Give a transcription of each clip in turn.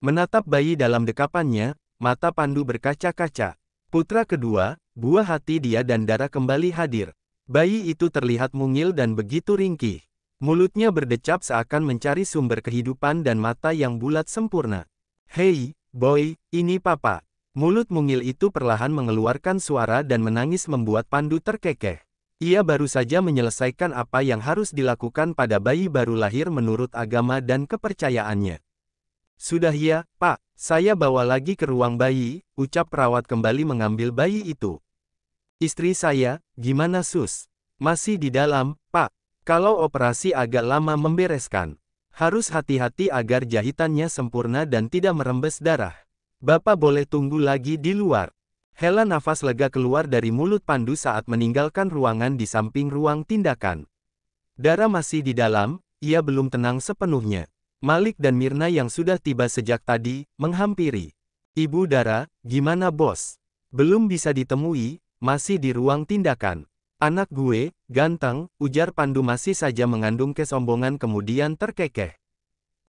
Menatap bayi dalam dekapannya, mata Pandu berkaca-kaca. Putra kedua, buah hati dia dan Dara kembali hadir. Bayi itu terlihat mungil dan begitu ringkih. Mulutnya berdecap seakan mencari sumber kehidupan dan mata yang bulat sempurna. "Hei, boy, ini papa." Mulut mungil itu perlahan mengeluarkan suara dan menangis membuat Pandu terkekeh. Ia baru saja menyelesaikan apa yang harus dilakukan pada bayi baru lahir menurut agama dan kepercayaannya. "Sudah ya, Pak, saya bawa lagi ke ruang bayi," ucap perawat kembali mengambil bayi itu. "Istri saya, gimana sus? Masih di dalam, Pak. Kalau operasi agak lama membereskan. Harus hati-hati agar jahitannya sempurna dan tidak merembes darah. Bapak boleh tunggu lagi di luar." Hela nafas lega keluar dari mulut Pandu saat meninggalkan ruangan di samping ruang tindakan. Dara masih di dalam, ia belum tenang sepenuhnya. Malik dan Mirna yang sudah tiba sejak tadi, menghampiri. "Ibu Dara, gimana bos? Belum bisa ditemui, masih di ruang tindakan." "Anak gue, ganteng," ujar Pandu masih saja mengandung kesombongan kemudian terkekeh.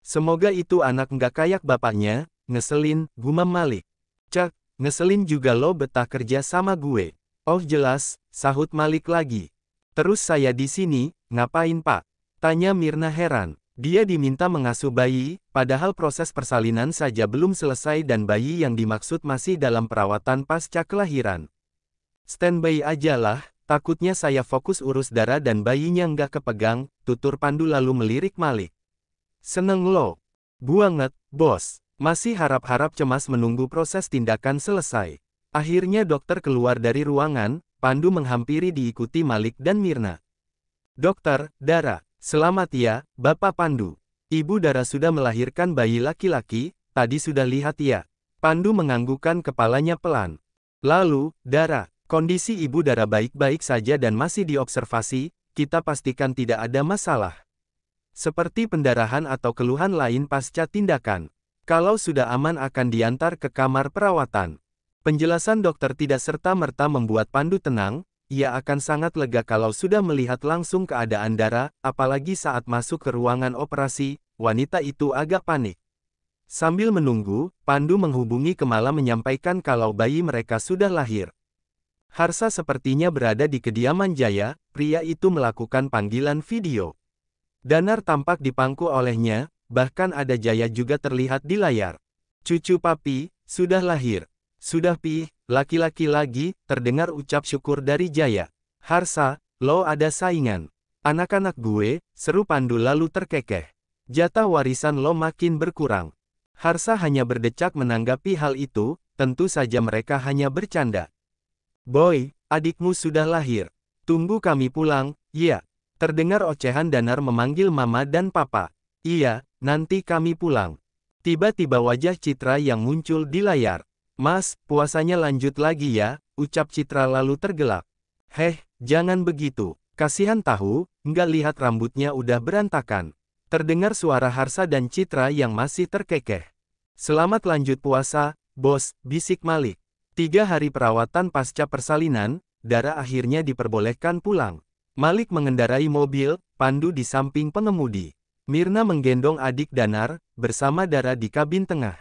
"Semoga itu anak nggak kayak bapaknya," ngeselin, gumam Malik. "Cek, ngeselin juga lo betah kerja sama gue." "Oh jelas," sahut Malik lagi. "Terus saya di sini, ngapain Pak?" tanya Mirna heran. Dia diminta mengasuh bayi, padahal proses persalinan saja belum selesai dan bayi yang dimaksud masih dalam perawatan pasca kelahiran. "Standby aja lah, takutnya saya fokus urus Dara dan bayinya nggak kepegang," tutur Pandu lalu melirik Malik. "Seneng lo? Buanget, bos." Masih harap-harap cemas menunggu proses tindakan selesai. Akhirnya dokter keluar dari ruangan, Pandu menghampiri diikuti Malik dan Mirna. "Dokter, Dara, selamat ya, Bapak Pandu. Ibu Dara sudah melahirkan bayi laki-laki, tadi sudah lihat ya." Pandu menganggukkan kepalanya pelan. "Lalu, Dara, kondisi Ibu Dara baik-baik saja dan masih diobservasi, kita pastikan tidak ada masalah. Seperti pendarahan atau keluhan lain pasca tindakan. Kalau sudah aman akan diantar ke kamar perawatan." Penjelasan dokter tidak serta-merta membuat Pandu tenang, ia akan sangat lega kalau sudah melihat langsung keadaan Dara, apalagi saat masuk ke ruangan operasi, wanita itu agak panik. Sambil menunggu, Pandu menghubungi Kemala menyampaikan kalau bayi mereka sudah lahir. Harsa sepertinya berada di kediaman Jaya, pria itu melakukan panggilan video. Danar tampak dipangku olehnya, bahkan ada Jaya juga terlihat di layar. "Cucu papi, sudah lahir. Sudah pi, laki-laki lagi," terdengar ucap syukur dari Jaya. "Harsa, lo ada saingan. Anak-anak gue," seru Pandu lalu terkekeh. "Jatah warisan lo makin berkurang." Harsa hanya berdecak menanggapi hal itu, tentu saja mereka hanya bercanda. "Boy, adikmu sudah lahir. Tunggu kami pulang, ya." Terdengar ocehan Danar memanggil mama dan papa. "Iya, nanti kami pulang." Tiba-tiba wajah Citra yang muncul di layar. "Mas, puasanya lanjut lagi ya," ucap Citra lalu tergelak. "Heh, jangan begitu. Kasihan tahu, nggak lihat rambutnya udah berantakan." Terdengar suara Harsa dan Citra yang masih terkekeh. "Selamat lanjut puasa, bos," bisik Malik. 3 hari perawatan pasca persalinan, Dara akhirnya diperbolehkan pulang. Malik mengendarai mobil, Pandu di samping pengemudi. Mirna menggendong adik Danar, bersama Dara di kabin tengah.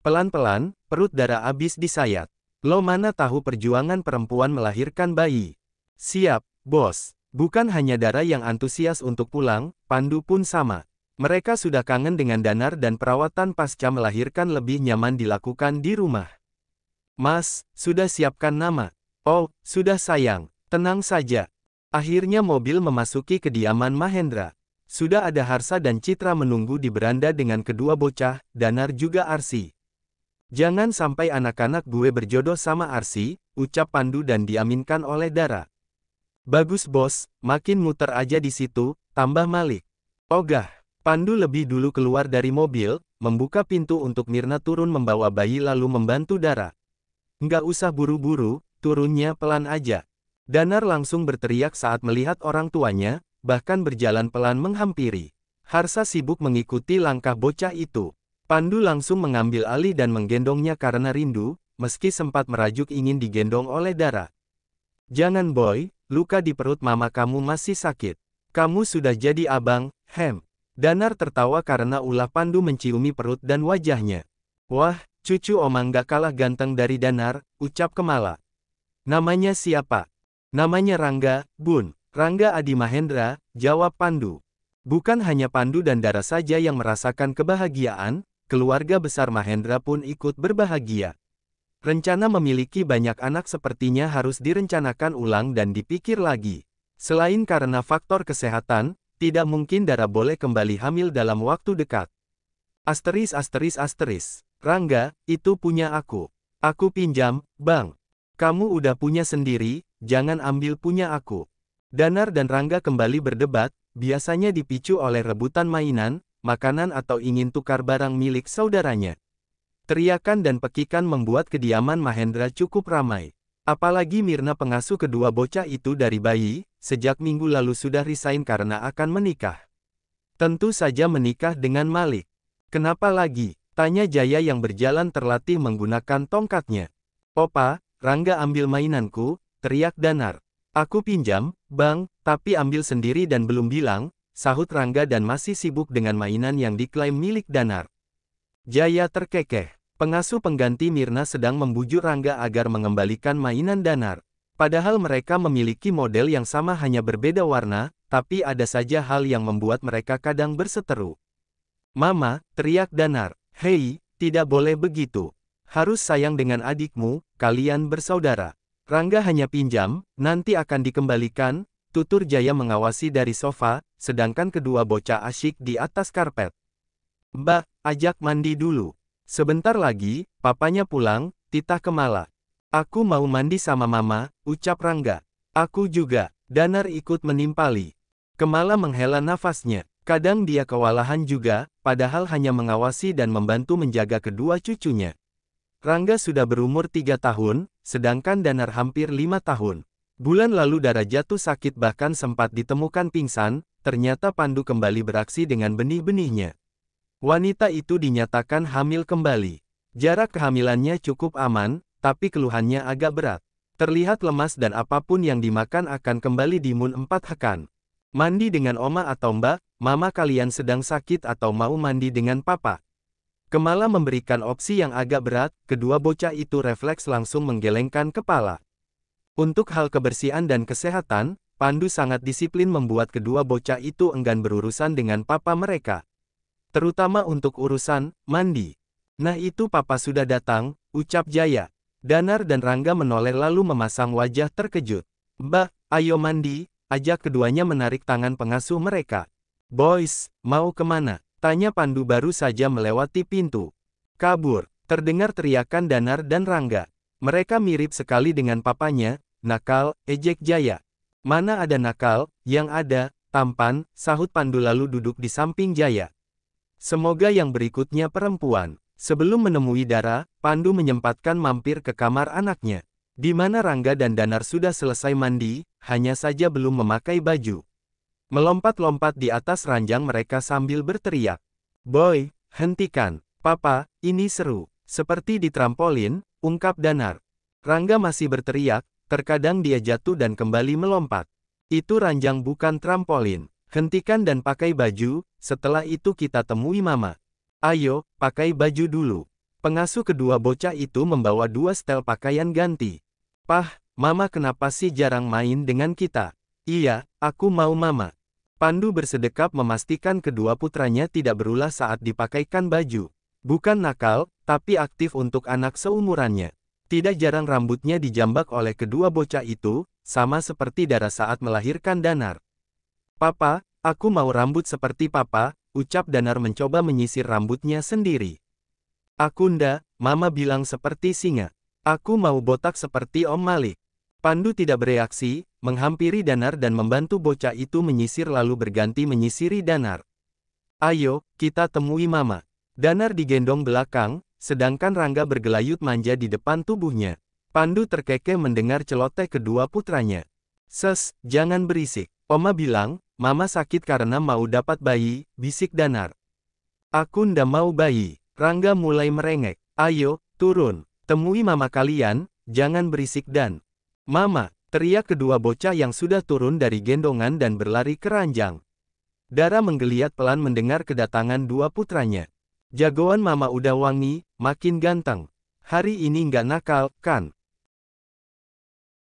Pelan-pelan, perut Dara habis disayat. "Lo mana tahu perjuangan perempuan melahirkan bayi." "Siap, bos." Bukan hanya Dara yang antusias untuk pulang, Pandu pun sama. Mereka sudah kangen dengan Danar dan perawatan pasca melahirkan lebih nyaman dilakukan di rumah. "Mas, sudah siapkan nama?" "Oh, sudah sayang, tenang saja." Akhirnya mobil memasuki kediaman Mahendra. Sudah ada Harsa dan Citra menunggu di beranda dengan kedua bocah, Danar juga Arsi. "Jangan sampai anak-anak gue berjodoh sama Arsi," ucap Pandu dan diaminkan oleh Dara. "Bagus bos, makin muter aja di situ," tambah Malik. "Ogah." Pandu lebih dulu keluar dari mobil, membuka pintu untuk Mirna turun membawa bayi lalu membantu Dara. "Nggak usah buru-buru, turunnya pelan aja." Danar langsung berteriak saat melihat orang tuanya, bahkan berjalan pelan menghampiri. Harsa sibuk mengikuti langkah bocah itu. Pandu langsung mengambil alih dan menggendongnya karena rindu, meski sempat merajuk ingin digendong oleh Dara. "Jangan boy, luka di perut mama kamu masih sakit. Kamu sudah jadi abang, hem." Danar tertawa karena ulah Pandu menciumi perut dan wajahnya. Wah, cucu Oma nggak kalah ganteng dari Danar, ucap Kemala. Namanya siapa? Namanya Rangga, Bun. Rangga Adi Mahendra, jawab Pandu. Bukan hanya Pandu dan Dara saja yang merasakan kebahagiaan, keluarga besar Mahendra pun ikut berbahagia. Rencana memiliki banyak anak sepertinya harus direncanakan ulang dan dipikir lagi. Selain karena faktor kesehatan, tidak mungkin Dara boleh kembali hamil dalam waktu dekat. Asteris. Rangga, itu punya aku. Aku pinjam, Bang. Kamu udah punya sendiri, jangan ambil punya aku. Danar dan Rangga kembali berdebat, biasanya dipicu oleh rebutan mainan, makanan atau ingin tukar barang milik saudaranya. Teriakan dan pekikan membuat kediaman Mahendra cukup ramai. Apalagi Mirna pengasuh kedua bocah itu dari bayi, sejak minggu lalu sudah resign karena akan menikah. Tentu saja menikah dengan Malik. Kenapa lagi? Tanya Jaya yang berjalan terlatih menggunakan tongkatnya. Opa, Rangga ambil mainanku, teriak Danar. Aku pinjam, Bang, tapi ambil sendiri dan belum bilang, sahut Rangga dan masih sibuk dengan mainan yang diklaim milik Danar. Jaya terkekeh. Pengasuh pengganti Mirna sedang membujuk Rangga agar mengembalikan mainan Danar. Padahal mereka memiliki model yang sama hanya berbeda warna, tapi ada saja hal yang membuat mereka kadang berseteru. Mama, teriak Danar. Hei, tidak boleh begitu. Harus sayang dengan adikmu, kalian bersaudara. Rangga hanya pinjam, nanti akan dikembalikan, tutur Jaya mengawasi dari sofa, sedangkan kedua bocah asyik di atas karpet. Mbak, ajak mandi dulu. Sebentar lagi, papanya pulang, titah Kemala. Aku mau mandi sama mama, ucap Rangga. Aku juga, Danar ikut menimpali. Kemala menghela nafasnya. Kadang dia kewalahan juga, padahal hanya mengawasi dan membantu menjaga kedua cucunya. Rangga sudah berumur 3 tahun, sedangkan Danar hampir 5 tahun. Bulan lalu Dara jatuh sakit bahkan sempat ditemukan pingsan, ternyata Pandu kembali beraksi dengan benih-benihnya. Wanita itu dinyatakan hamil kembali. Jarak kehamilannya cukup aman, tapi keluhannya agak berat. Terlihat lemas dan apapun yang dimakan akan kembali dimun 4 hakan. Mandi dengan Oma atau Mbak, Mama kalian sedang sakit atau mau mandi dengan Papa? Kemala memberikan opsi yang agak berat, kedua bocah itu refleks langsung menggelengkan kepala. Untuk hal kebersihan dan kesehatan, Pandu sangat disiplin membuat kedua bocah itu enggan berurusan dengan papa mereka. Terutama untuk urusan mandi. Nah itu papa sudah datang, ucap Jaya. Danar dan Rangga menoleh lalu memasang wajah terkejut. Mbak, ayo mandi, ajak keduanya menarik tangan pengasuh mereka. Boys, mau kemana? Tanya Pandu baru saja melewati pintu. Kabur, terdengar teriakan Danar dan Rangga. Mereka mirip sekali dengan papanya, nakal, ejek Jaya. Mana ada nakal, yang ada, tampan, sahut Pandu lalu duduk di samping Jaya. Semoga yang berikutnya perempuan. Sebelum menemui Dara, Pandu menyempatkan mampir ke kamar anaknya. Di mana Rangga dan Danar sudah selesai mandi, hanya saja belum memakai baju. Melompat-lompat di atas ranjang mereka sambil berteriak. Boy, hentikan. Papa, ini seru. Seperti di trampolin, ungkap Danar. Rangga masih berteriak, terkadang dia jatuh dan kembali melompat. Itu ranjang bukan trampolin. Hentikan dan pakai baju, setelah itu kita temui mama. Ayo, pakai baju dulu. Pengasuh kedua bocah itu membawa 2 setel pakaian ganti. Pah, mama kenapa sih jarang main dengan kita? Iya, aku mau mama. Pandu bersedekap memastikan kedua putranya tidak berulah saat dipakaikan baju. Bukan nakal, tapi aktif untuk anak seumurannya. Tidak jarang rambutnya dijambak oleh kedua bocah itu, sama seperti Dara saat melahirkan Danar. Papa, aku mau rambut seperti papa, ucap Danar mencoba menyisir rambutnya sendiri. Aku ndak, mama bilang seperti singa. Aku mau botak seperti Om Malik. Pandu tidak bereaksi, menghampiri Danar dan membantu bocah itu menyisir lalu berganti menyisiri Danar. Ayo, kita temui mama. Danar digendong belakang, sedangkan Rangga bergelayut manja di depan tubuhnya. Pandu terkekeh mendengar celoteh kedua putranya. Ses, jangan berisik. Oma bilang, mama sakit karena mau dapat bayi, bisik Danar. Aku ndak mau bayi. Rangga mulai merengek. Ayo, turun. Temui mama kalian, jangan berisik dan. Mama, teriak kedua bocah yang sudah turun dari gendongan dan berlari ke ranjang. Dara menggeliat pelan mendengar kedatangan dua putranya. Jagoan Mama udah wangi, makin ganteng. Hari ini nggak nakal, kan?